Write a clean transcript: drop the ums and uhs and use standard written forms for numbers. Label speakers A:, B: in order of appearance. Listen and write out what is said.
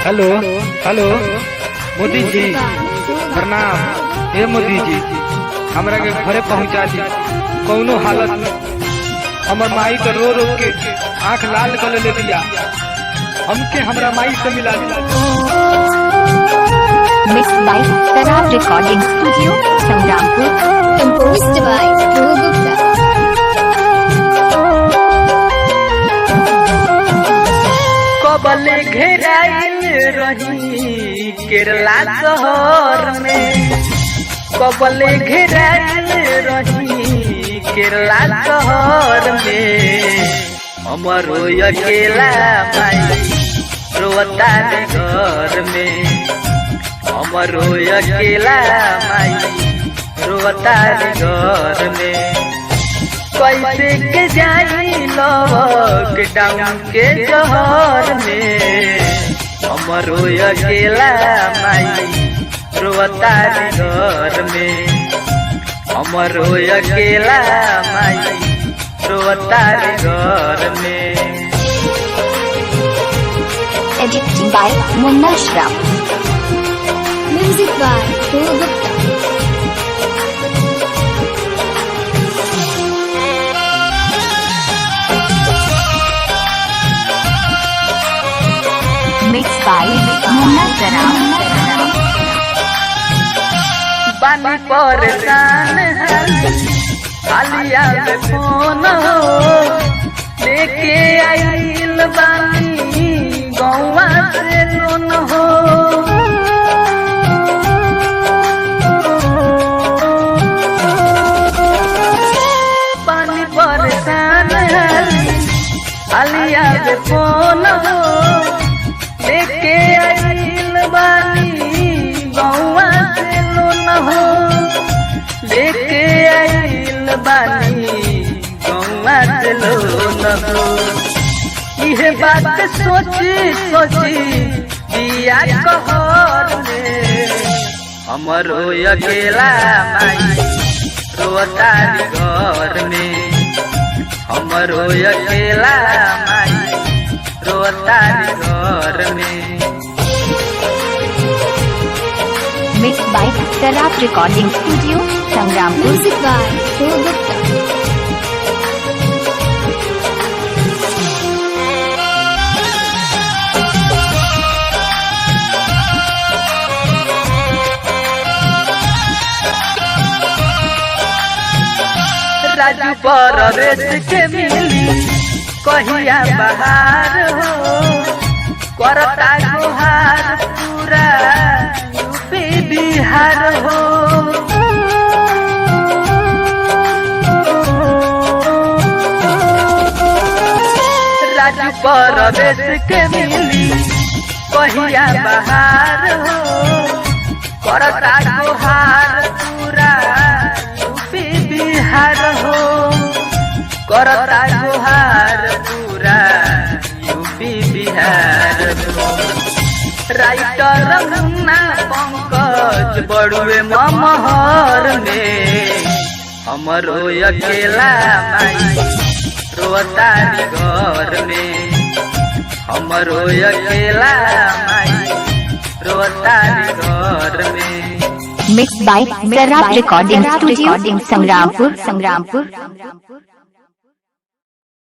A: Hello hello Modi ji प्रणाम। हे मोदी जी हमरा के घरे पहुंचा दी कौनो हालत में। हमर माई तो रो रो के आँख लाल कर ले दिया। हमके हमरा माई से मिला दिया।
B: Mixed by Sarab Recording Studio, Sangrampur. Composed by Dhruv Gupta.
C: कबले घेराइल रही केरला शहर में, कबले घेराइल रही केरला शहर में। हमरो अकेला माई रोता घर में, हमरो अकेला माई रोता घर में। कैसे के जाई लॉकडाउन के शहर में, हमरो अकेला माई रोता घर में, हमरो अकेला माई रोता घर में।
B: Edited by Munna Shram.
D: Music by Dhruv Gupta.
B: Mixed by Munna Shram.
C: बानी परेशान हालिया में फोन लेके आइल बानी गौवा से लोन हो। बानी परेशान हालिया में फोन लेके आइल बानी गौवा से लोन हो, लेके आइल बानी गौवा से लोन हो। यह बात सोची सोची दिया कहर में, हमरो अकेला माई रोता घर में, हमरो अकेला माई रोता घर में।
B: Mixed by Sarab Recording Studio, Sangrampur.
D: Music by Dhruv Gupta.
C: Raju Parvesh के मिली कहिया बहार हो, करता गुहार पूरा यूपी बिहार हो। राजू परवेश के मिली कहिया बहार हो, करता गुहार पूरा यूपी बिहार हो, करता गुहार पूरा यूपी बिहार हो। राइटर मुन्ना पंकज बड़ुए महर में, हमरो अकेला माई रोता घर में, हमरो अकेला माई रोता घर में।
B: Mixed by Sarab Recording Studio, Sangrampur.